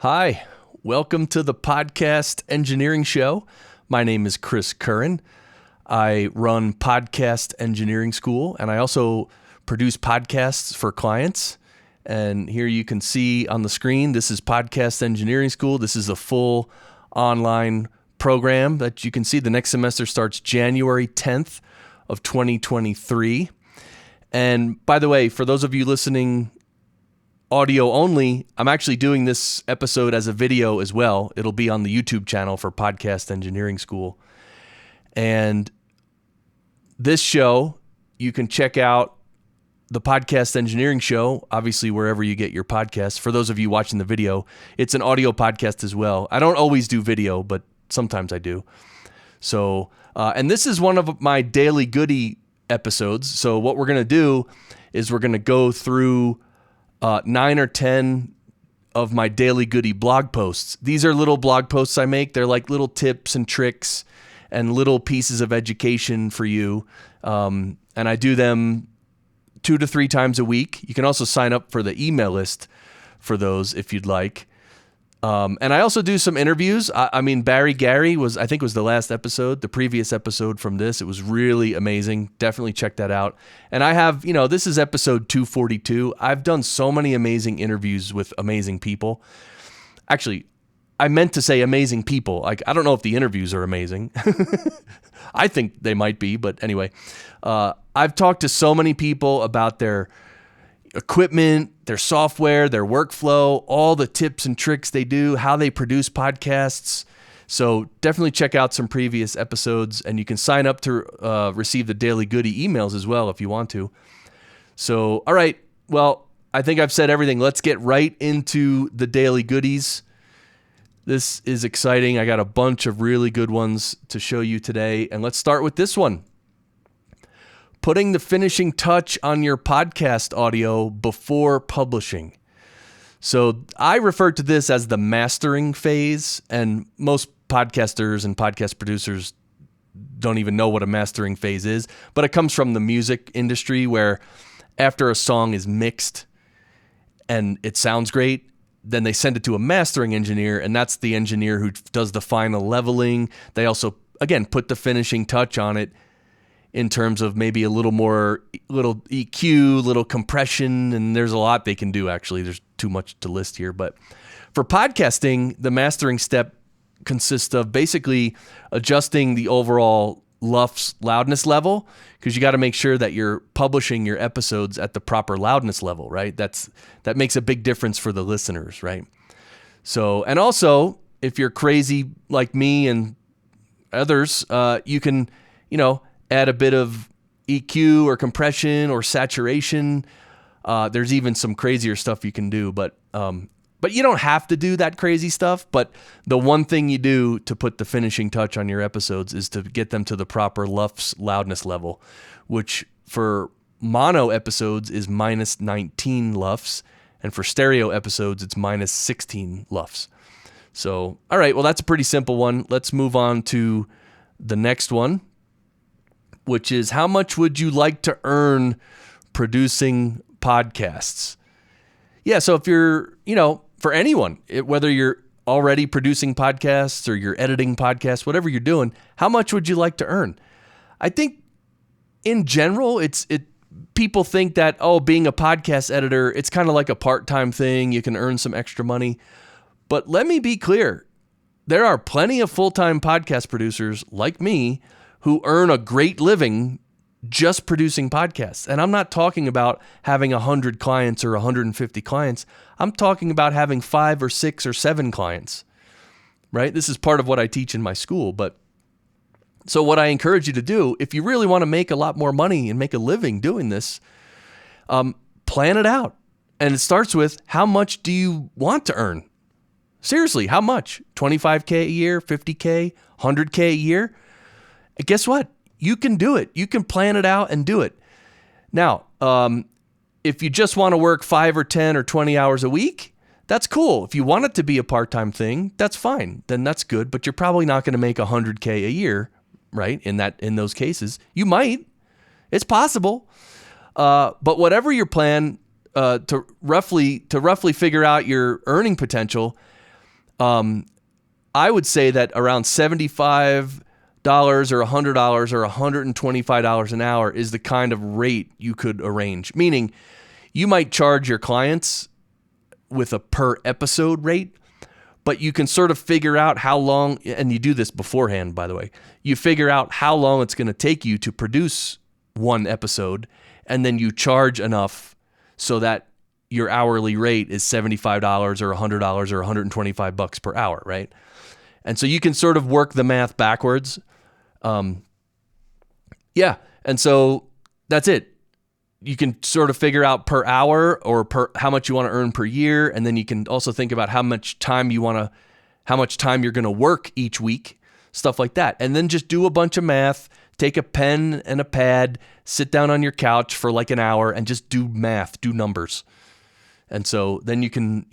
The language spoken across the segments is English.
Hi, welcome to the Podcast Engineering Show. My name is Chris Curran. I run Podcast Engineering School, and I also produce podcasts for clients. And here you can see on the screen, this is Podcast Engineering School. This is a full online program that you can see. The next semester starts January 10th of 2023. And by the way, for those of you listening audio only, I'm actually doing this episode as a video as well. It'll be on the YouTube channel for Podcast Engineering School. And this show, you can check out the Podcast Engineering Show, obviously wherever you get your podcasts. For those of you watching the video, it's an audio podcast as well. I don't always do video, but sometimes I do. So, and this is one of my Daily Goody episodes. So what we're going to do is we're going to go through 9 or 10 of my Daily Goody blog posts. These are little blog posts I make. They're like little tips and tricks and little pieces of education for you. And I do them 2 to 3 times a week. You can also sign up for the email list for those if you'd like. And I also do some interviews. I mean, Gary was the last episode, the previous episode from this. It was really amazing. Definitely check that out. And I have, this is episode 242. I've done so many amazing interviews with amazing people. Actually, I meant to say amazing people. Like, I don't know if the interviews are amazing. I think they might be, but anyway, I've talked to so many people about their equipment, their software, their workflow, all the tips and tricks they do, how they produce podcasts. So definitely check out some previous episodes, and you can sign up to receive the Daily Goody emails as well if you want to. So, all right. Well, I think I've said everything. Let's get right into the Daily Goodies. This is exciting. I got a bunch of really good ones to show you today, and let's start with this one. Putting the finishing touch on your podcast audio before publishing. So I refer to this as the mastering phase, and most podcasters and podcast producers don't even know what a mastering phase is, but it comes from the music industry where after a song is mixed and it sounds great, then they send it to a mastering engineer, and that's the engineer who does the final leveling. They also, again, put the finishing touch on it in terms of maybe a little EQ, little compression, and there's a lot they can do, actually. There's too much to list here. But for podcasting, the mastering step consists of basically adjusting the overall LUFS loudness level, because you got to make sure that you're publishing your episodes at the proper loudness level, right? That makes a big difference for the listeners, right? So, and also, if you're crazy like me and others, you can, add a bit of EQ or compression or saturation. There's even some crazier stuff you can do, but you don't have to do that crazy stuff. But the one thing you do to put the finishing touch on your episodes is to get them to the proper LUFS loudness level, which for mono episodes is minus 19 LUFS, and for stereo episodes, it's minus 16 LUFS. So, all right, well, that's a pretty simple one. Let's move on to the next one, which is how much would you like to earn producing podcasts? Yeah, so if you're, for anyone, whether you're already producing podcasts or you're editing podcasts, whatever you're doing, how much would you like to earn? I think in general, people think that, being a podcast editor, it's kind of like a part-time thing. You can earn some extra money. But let me be clear. There are plenty of full-time podcast producers like me who earn a great living just producing podcasts. And I'm not talking about having 100 clients or 150 clients. I'm talking about having 5 or 6 or 7 clients, right? This is part of what I teach in my school. But so what I encourage you to do, if you really want to make a lot more money and make a living doing this, plan it out. And it starts with, how much do you want to earn? Seriously, how much? $25K a year, $50K, $100K a year? And guess what? You can do it. You can plan it out and do it. Now, if you just want to work 5 or 10 or 20 hours a week, that's cool. If you want it to be a part-time thing, that's fine. Then that's good, but you're probably not going to make $100K a year, right? In those cases, you might. It's possible. But whatever your plan, to roughly figure out your earning potential, I would say that around $75 or $100 or $125 an hour is the kind of rate you could arrange. Meaning, you might charge your clients with a per episode rate, but you can sort of figure out how long, and you do this beforehand, by the way, you figure out how long it's going to take you to produce one episode, and then you charge enough so that your hourly rate is $75 or $100 or $125 per hour, right? And so you can sort of work the math backwards. Yeah. And so that's it. You can sort of figure out per hour or per how much you want to earn per year. And then you can also think about how much time you're going to work each week, stuff like that. And then just do a bunch of math, take a pen and a pad, sit down on your couch for like an hour and just do math, do numbers. And so then you can,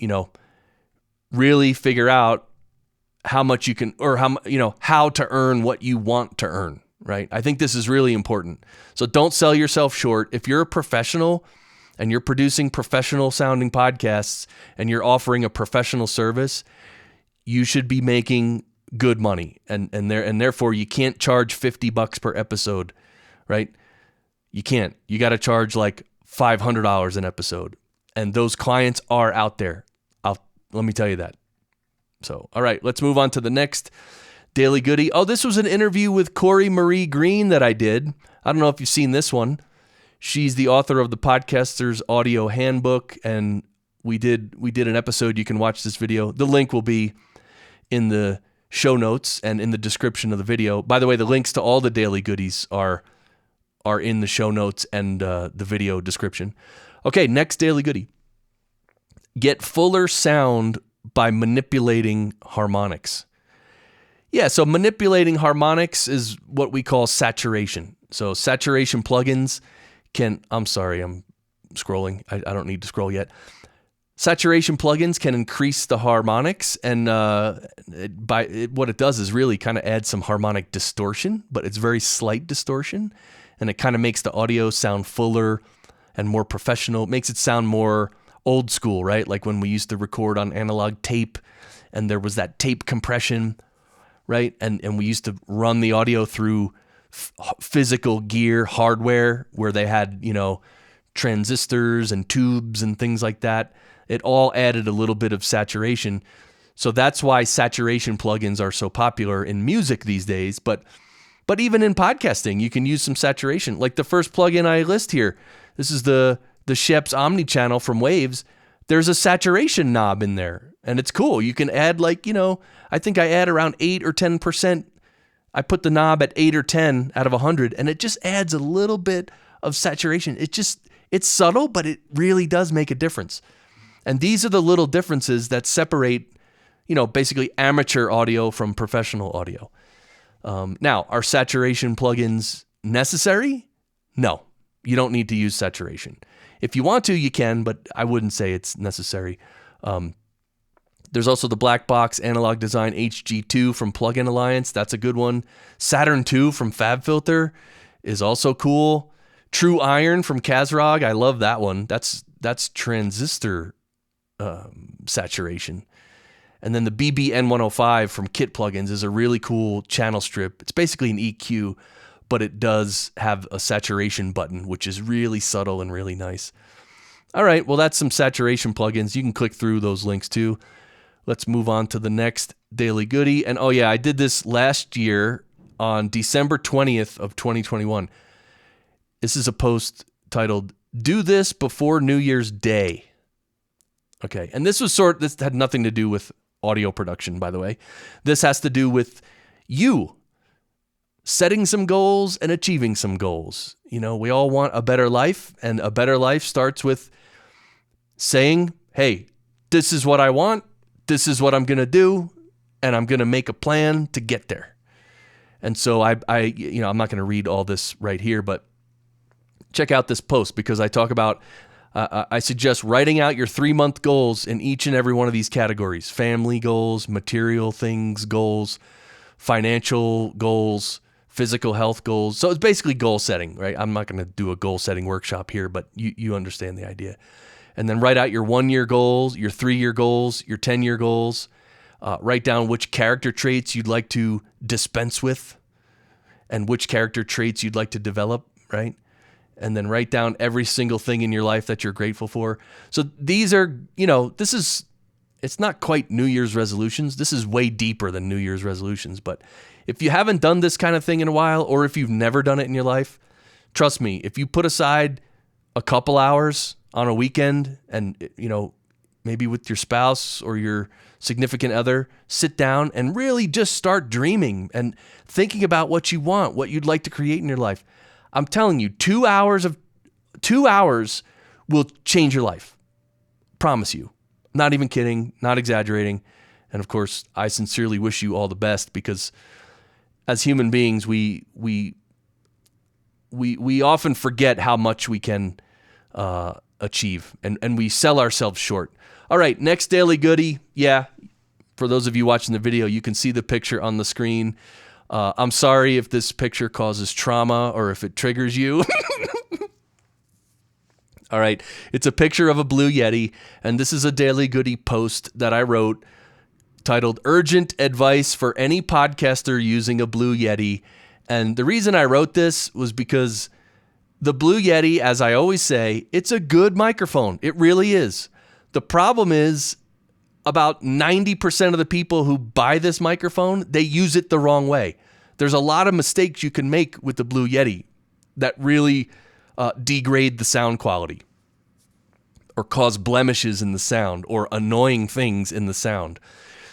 really figure out how much you can, or how to earn what you want to earn, right? I think this is really important. So don't sell yourself short. If you're a professional and you're producing professional sounding podcasts and you're offering a professional service, you should be making good money. And therefore you can't charge $50 per episode, right? You can't. You got to charge like $500 an episode. And those clients are out there. Let me tell you that. So, all right, let's move on to the next Daily Goody. Oh, this was an interview with Corey Marie Green that I did. I don't know if you've seen this one. She's the author of the Podcaster's Audio Handbook, and we did an episode. You can watch this video. The link will be in the show notes and in the description of the video. By the way, the links to all the Daily Goodies are in the show notes and the video description. Okay, next Daily Goody. Get fuller sound by manipulating harmonics. Yeah, so manipulating harmonics is what we call saturation. So saturation plugins I'm scrolling. I don't need to scroll yet. Saturation plugins can increase the harmonics, and what it does is really kind of add some harmonic distortion, but it's very slight distortion, and it kind of makes the audio sound fuller and more professional. It makes it sound more old school, right? Like when we used to record on analog tape and there was that tape compression, right? And we used to run the audio through physical gear, hardware, where they had, transistors and tubes and things like that. It all added a little bit of saturation. So that's why saturation plugins are so popular in music these days. But even in podcasting, you can use some saturation. Like the first plugin I list here, this is the Sheps Omnichannel from Waves. There's a saturation knob in there, and it's cool. You can add I think I add around 8 or 10%. I put the knob at 8 or 10 out of 100, and it just adds a little bit of saturation. It's subtle, but it really does make a difference. And these are the little differences that separate, basically amateur audio from professional audio. Now, are saturation plugins necessary? No, you don't need to use saturation. If you want to, you can, but I wouldn't say it's necessary. There's also the Black Box Analog Design HG2 from Plugin Alliance. That's a good one. Saturn 2 from FabFilter is also cool. True Iron from Kazrog. I love that one. That's transistor saturation. And then the BBN105 from Kit Plugins is a really cool channel strip. It's basically an EQ, but it does have a saturation button, which is really subtle and really nice. All right, well, that's some saturation plugins. You can click through those links too. Let's move on to the next Daily Goody. And oh yeah, I did this last year on December 20th of 2021. This is a post titled, "Do This Before New Year's Day." Okay, and this had nothing to do with audio production, by the way. This has to do with you setting some goals and achieving some goals. We all want a better life, and a better life starts with saying, hey, this is what I want, this is what I'm going to do, and I'm going to make a plan to get there. And so I'm not going to read all this right here, but check out this post because I talk about, I suggest writing out your 3-month goals in each and every one of these categories: family goals, material things goals, financial goals, physical health goals. So it's basically goal setting, right? I'm not going to do a goal setting workshop here, but you understand the idea. And then write out your 1-year goals, your 3-year goals, your 10-year goals. Write down which character traits you'd like to dispense with and which character traits you'd like to develop, right? And then write down every single thing in your life that you're grateful for. So these are, it's not quite New Year's resolutions. This is way deeper than New Year's resolutions. But if you haven't done this kind of thing in a while, or if you've never done it in your life, trust me, if you put aside a couple hours on a weekend and, maybe with your spouse or your significant other, sit down and really just start dreaming and thinking about what you want, what you'd like to create in your life. I'm telling you, 2 hours will change your life. Promise you. Not even kidding, not exaggerating. And of course, I sincerely wish you all the best, because as human beings, we often forget how much we can achieve, and we sell ourselves short. All right, next Daily Goody. Yeah, for those of you watching the video, you can see the picture on the screen. I'm sorry if this picture causes trauma or if it triggers you. All right, it's a picture of a blue Yeti, and this is a Daily Goody post that I wrote titled "Urgent Advice for Any Podcaster Using a Blue Yeti." And the reason I wrote this was because the Blue Yeti, as I always say, it's a good microphone. It really is. The problem is about 90% of the people who buy this microphone, they use it the wrong way. There's a lot of mistakes you can make with the Blue Yeti that really degrade the sound quality or cause blemishes in the sound or annoying things in the sound.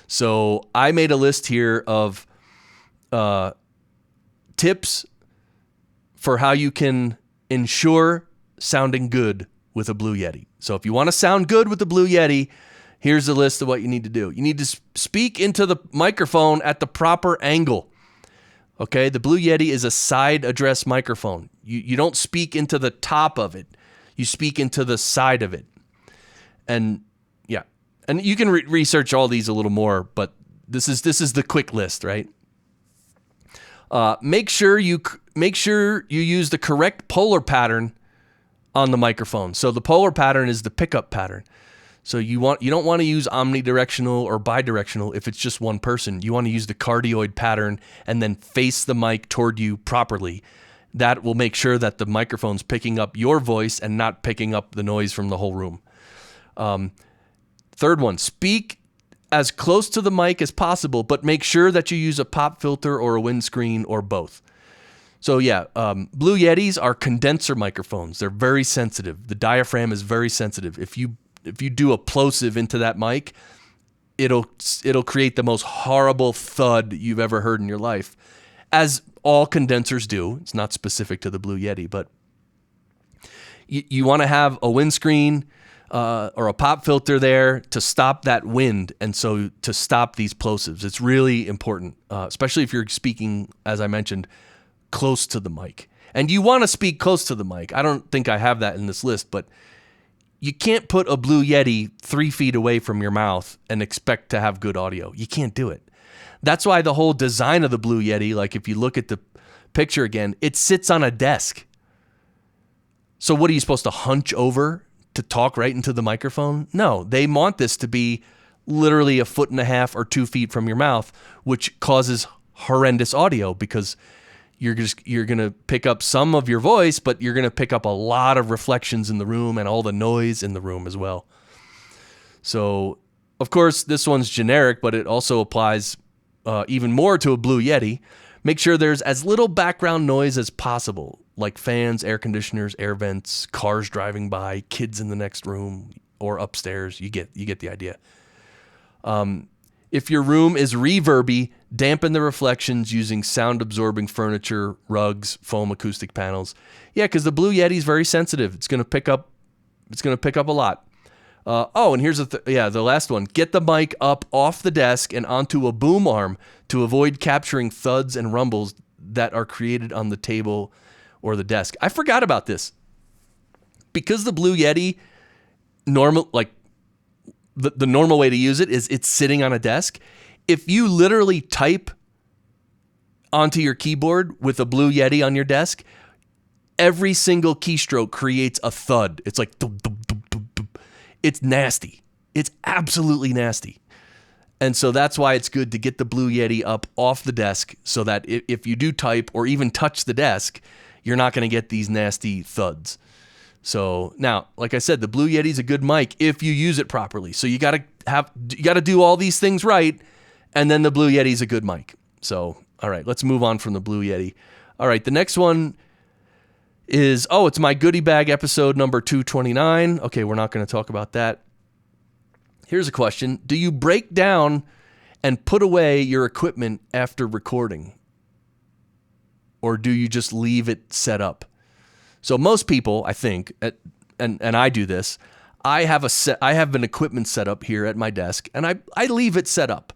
So I made a list here of tips for how you can ensure sounding good with a Blue Yeti. So if you want to sound good with the Blue Yeti, here's the list of what you need to do. You need to speak into the microphone at the proper angle. Okay, the Blue Yeti is a side address microphone. You don't speak into the top of it. You speak into the side of it. And yeah, and you can research all these a little more, but this is the quick list, right? Make sure you use the correct polar pattern on the microphone. So the polar pattern is the pickup pattern. So you don't want to use omnidirectional or bidirectional if it's just one person. You want to use the cardioid pattern and then face the mic toward you properly. That will make sure that the microphone's picking up your voice and not picking up the noise from the whole room. Third one, speak as close to the mic as possible, but make sure that you use a pop filter or a windscreen or both. So yeah, Blue Yetis are condenser microphones. They're very sensitive. The diaphragm is very sensitive. If you do a plosive into that mic, it'll create the most horrible thud you've ever heard in your life, as all condensers do. It's not specific to the Blue Yeti, but you want to have a windscreen or a pop filter there to stop that wind, and so to stop these plosives. It's really important, especially if you're speaking, as I mentioned, close to the mic. And you want to speak close to the mic. I don't think I have that in this list, but you can't put a Blue Yeti 3 feet away from your mouth and expect to have good audio. You can't do it. That's why the whole design of the Blue Yeti, like if you look at the picture again, it sits on a desk. So what are you supposed to hunch over to talk right into the microphone? No, they want this to be literally 1.5 feet or 2 feet from your mouth, which causes horrendous audio because you're going to pick up some of your voice, but you're going to pick up a lot of reflections in the room and all the noise in the room as well. So, of course, this one's generic, but it also applies even more to a Blue Yeti. Make sure there's as little background noise as possible, like fans, air conditioners, air vents, cars driving by, kids in the next room or upstairs. You get the idea. If your room is reverby, dampen the reflections using sound-absorbing furniture, rugs, foam acoustic panels. Yeah, because the Blue Yeti is very sensitive. It's going to pick up a lot. And here's the last one. Get the mic up off the desk and onto a boom arm to avoid capturing thuds and rumbles that are created on the table or the desk. I forgot about this. Because the Blue Yeti, the normal way to use it is it's sitting on a desk. If you literally type onto your keyboard with a Blue Yeti on your desk, every single keystroke creates a thud. It's like, dum, dum, dum, dum, dum. It's nasty. It's absolutely nasty. And so that's why it's good to get the Blue Yeti up off the desk so that if you do type or even touch the desk, you're not going to get these nasty thuds. So now, like I said, the Blue Yeti is a good mic if you use it properly. So you got to do all these things right, and then the Blue Yeti is a good mic. So, all right, let's move on from the Blue Yeti. All right, the next one is, it's my Goody Bag episode number 229. Okay, we're not going to talk about that. Here's a question. Do you break down and put away your equipment after recording? Or do you just leave it set up? So most people, I think, and I do this, I have an equipment set up here at my desk, and I leave it set up.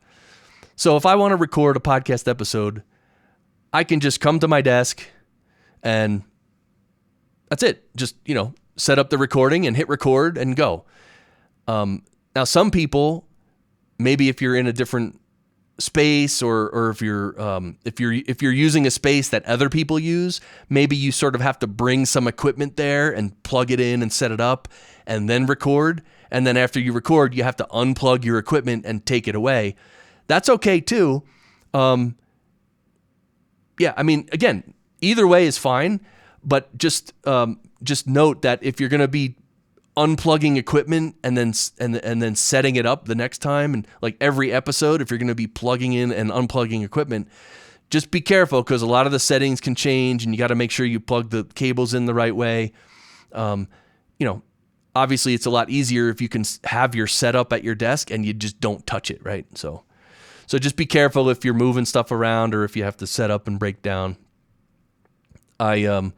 So if I want to record a podcast episode, I can just come to my desk and that's it. Just, set up the recording and hit record and go. Now, some people, maybe if you're in a different space or if you're using a space that other people use, maybe you sort of have to bring some equipment there and plug it in and set it up and then record. And then after you record, you have to unplug your equipment and take it away. That's okay too. Again, either way is fine, but just note that if you're going to be unplugging equipment and then setting it up the next time, and like every episode, if you're going to be plugging in and unplugging equipment, just be careful because a lot of the settings can change and you got to make sure you plug the cables in the right way. Obviously it's a lot easier if you can have your setup at your desk and you just don't touch it, right? So just be careful if you're moving stuff around or if you have to set up and break down. I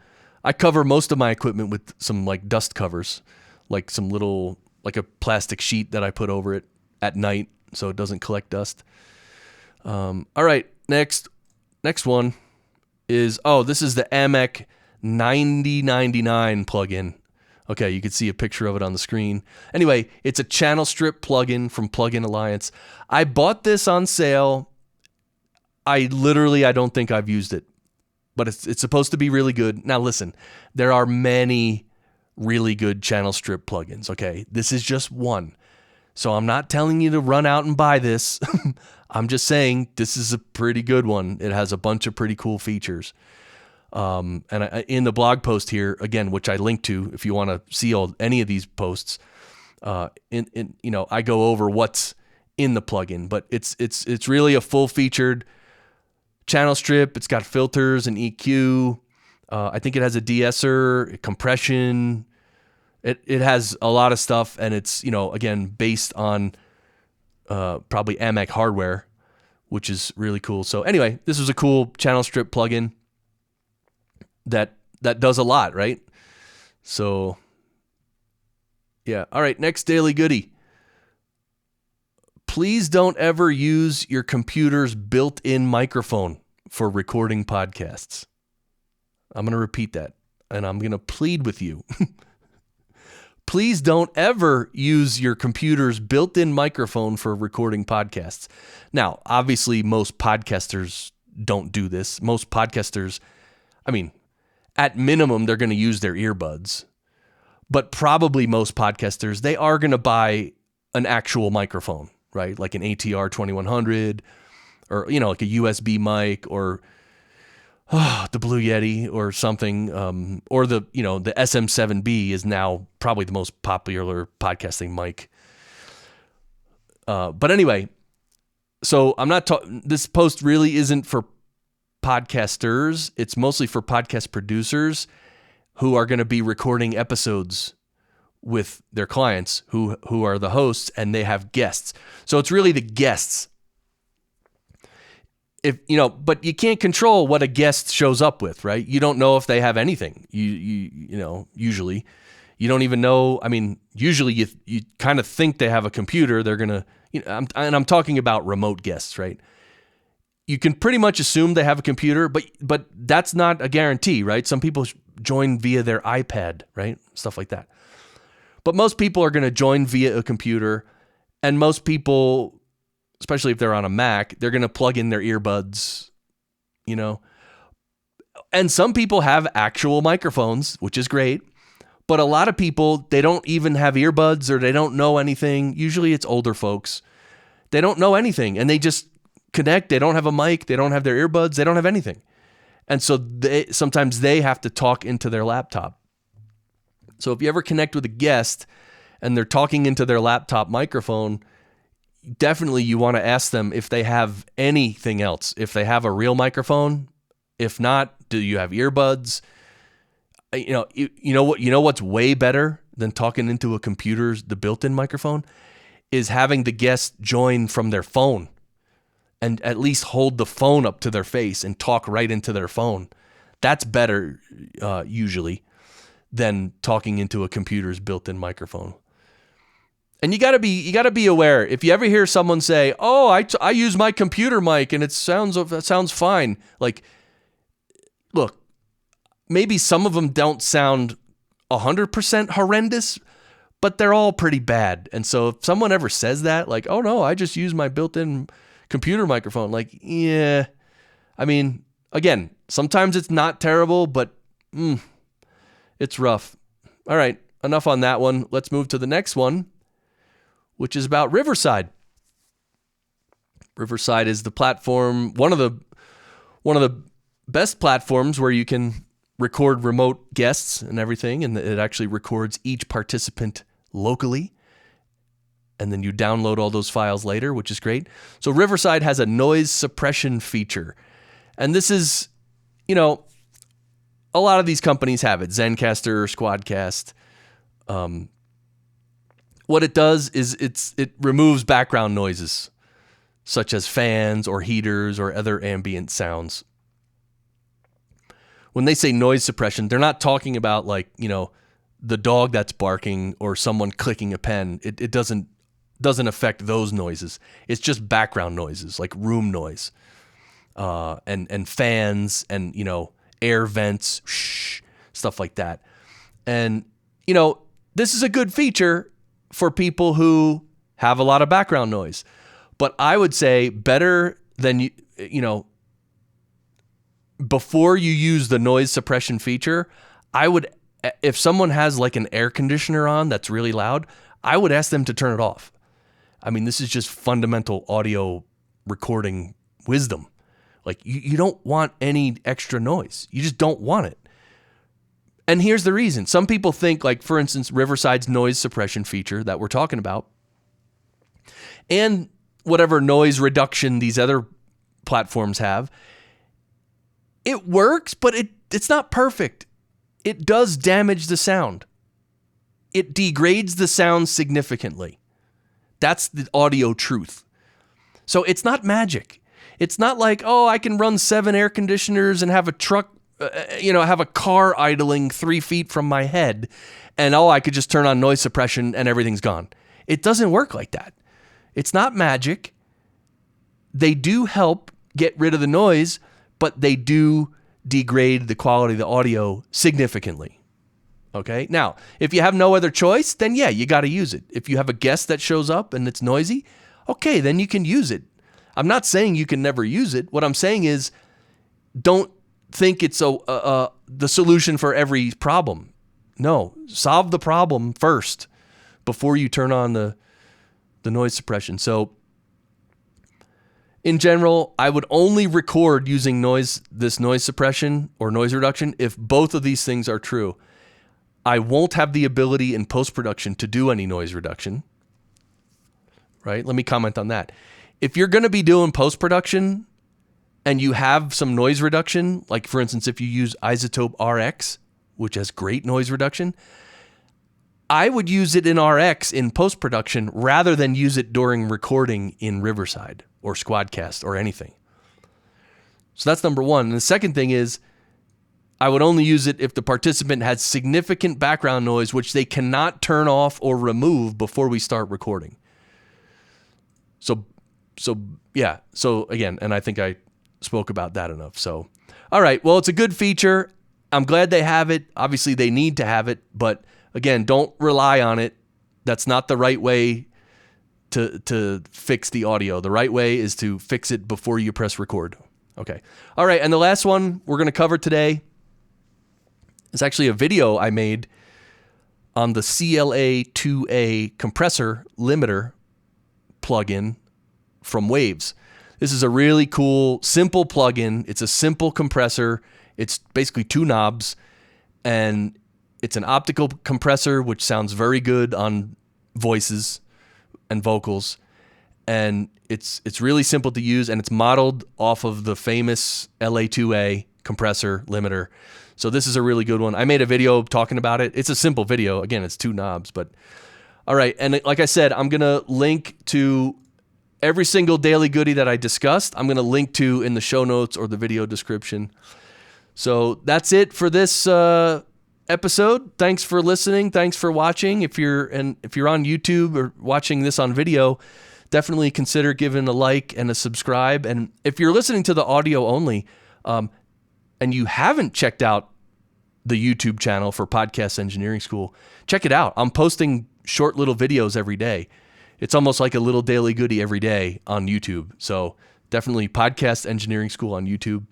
cover most of my equipment with some like dust covers, like some little, like a plastic sheet that I put over it at night so it doesn't collect dust. All right, next one is, this is the AMEK 9099 plugin. Okay, you can see a picture of it on the screen. Anyway, it's a channel strip plugin from Plugin Alliance. I bought this on sale. I don't think I've used it, but it's supposed to be really good. Now listen, there are many really good channel strip plugins, okay? This is just one. So I'm not telling you to run out and buy this. I'm just saying this is a pretty good one. It has a bunch of pretty cool features. In the blog post here, again, which I link to if you want to see any of these posts, I go over what's in the plugin, but it's really a full-featured channel strip. It's got filters and EQ. I think it has a de-esser, compression. It has a lot of stuff, and it's, again, based on probably AMEK hardware, which is really cool. So anyway, this was a cool channel strip plugin that does a lot, right? So yeah. All right, next Daily Goody. Please don't ever use your computer's built-in microphone for recording podcasts. I'm going to repeat that, and I'm going to plead with you. Please don't ever use your computer's built-in microphone for recording podcasts. Now, obviously, most podcasters don't do this. Most podcasters, at minimum, they're going to use their earbuds. But probably most podcasters, they are going to buy an actual microphone, right? Like an ATR 2100 or, like a USB mic or the Blue Yeti or something, or the SM7B is now probably the most popular podcasting mic. But anyway, so I'm not this post really isn't for podcasters. It's mostly for podcast producers who are going to be recording episodes with their clients who are the hosts and they have guests. So it's really the guests. But you can't control what a guest shows up with, right? You don't know if they have anything. Usually you don't even know. Usually you kind of think they have a computer. They're going to, I'm talking about remote guests, right? You can pretty much assume they have a computer, but that's not a guarantee, right? Some people join via their iPad, right? Stuff like that. But most people are going to join via a computer, and most people, especially if they're on a Mac, they're going to plug in their earbuds, And some people have actual microphones, which is great. But a lot of people, they don't even have earbuds or they don't know anything. Usually it's older folks. They don't know anything, and they just connect. They don't have a mic. They don't have their earbuds. They don't have anything. And so sometimes they have to talk into their laptop. So if you ever connect with a guest and they're talking into their laptop microphone, definitely you want to ask them if they have anything else. If they have a real microphone. If not, do you have earbuds? You know what's way better than talking into a computer's the built-in microphone is having the guest join from their phone and at least hold the phone up to their face and talk right into their phone. That's better usually than talking into a computer's built-in microphone. And you gotta be aware. If you ever hear someone say, "Oh, I use my computer mic and it sounds fine," like, look, maybe some of them don't sound 100% horrendous, but they're all pretty bad. And so if someone ever says that, like, "Oh no, I just use my built-in computer microphone," like, yeah, I mean, again, sometimes it's not terrible, but it's rough. All right, enough on that one. Let's move to the next one, which is about Riverside. Riverside is the platform, one of the best platforms where you can record remote guests and everything, and it actually records each participant locally, and then you download all those files later, which is great. So Riverside has a noise suppression feature, and this is, a lot of these companies have it. Zencastr, Squadcast. What it does is it removes background noises, such as fans or heaters or other ambient sounds. When they say noise suppression, they're not talking about the dog that's barking or someone clicking a pen. It doesn't affect those noises. It's just background noises like room noise, and fans and air vents, stuff like that. And this is a good feature for people who have a lot of background noise. But I would say better than before you use the noise suppression feature, if someone has like an air conditioner on that's really loud, I would ask them to turn it off. I mean, this is just fundamental audio recording wisdom. Like you don't want any extra noise. You just don't want it. And here's the reason. Some people think, like, for instance, Riverside's noise suppression feature that we're talking about, and whatever noise reduction these other platforms have, it works, but it's not perfect. It does damage the sound. It degrades the sound significantly. That's the audio truth. So it's not magic. It's not like, oh, I can run 7 air conditioners and have a truck, have a car idling 3 feet from my head, and I could just turn on noise suppression and everything's gone. It doesn't work like that. It's not magic. They do help get rid of the noise, but they do degrade the quality of the audio significantly. Okay? Now, if you have no other choice, then yeah, you got to use it. If you have a guest that shows up and it's noisy, okay, then you can use it. I'm not saying you can never use it. What I'm saying is don't think it's the solution for every problem. No, solve the problem first before you turn on the noise suppression. So in general, I would only record using this noise suppression or noise reduction if both of these things are true. I won't have the ability in post-production to do any noise reduction. Right? Let me comment on that. If you're going to be doing post-production and you have some noise reduction, like for instance, if you use Isotope RX, which has great noise reduction, I would use it in RX in post-production rather than use it during recording in Riverside or Squadcast or anything. So that's number one. And the second thing is I would only use it if the participant has significant background noise, which they cannot turn off or remove before we start recording. So again, and I think I spoke about that enough. So, all right, well, it's a good feature. I'm glad they have it. Obviously, they need to have it, but again, don't rely on it. That's not the right way to fix the audio. The right way is to fix it before you press record. Okay. All right, and the last one we're going to cover today is actually a video I made on the CLA2A compressor limiter plugin from Waves. This is a really cool, simple plugin. It's a simple compressor. It's basically 2 knobs, and it's an optical compressor, which sounds very good on voices and vocals. And it's really simple to use, and it's modeled off of the famous LA2A compressor limiter. So this is a really good one. I made a video talking about it. It's a simple video. Again, it's 2 knobs, but all right. And like I said, I'm going to link to every single Daily Goody that I discussed. I'm going to link to in the show notes or the video description. So that's it for this episode. Thanks for listening. Thanks for watching. If you're on YouTube or watching this on video, definitely consider giving a like and a subscribe. And if you're listening to the audio only, and you haven't checked out the YouTube channel for Podcast Engineering School, check it out. I'm posting short little videos every day. It's almost like a little Daily Goody every day on YouTube. So definitely Podcast Engineering School on YouTube.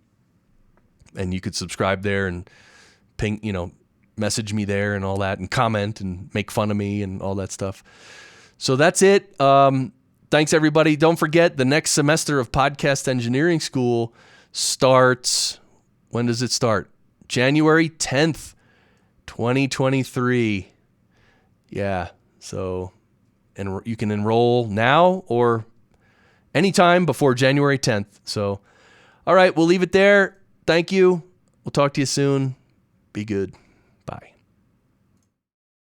And you could subscribe there and ping, message me there and all that, and comment and make fun of me and all that stuff. So that's it. Thanks, everybody. Don't forget, the next semester of Podcast Engineering School starts... When does it start? January 10th, 2023. Yeah, so and you can enroll now or anytime before January 10th. So, all right, we'll leave it there. Thank you. We'll talk to you soon. Be good. Bye.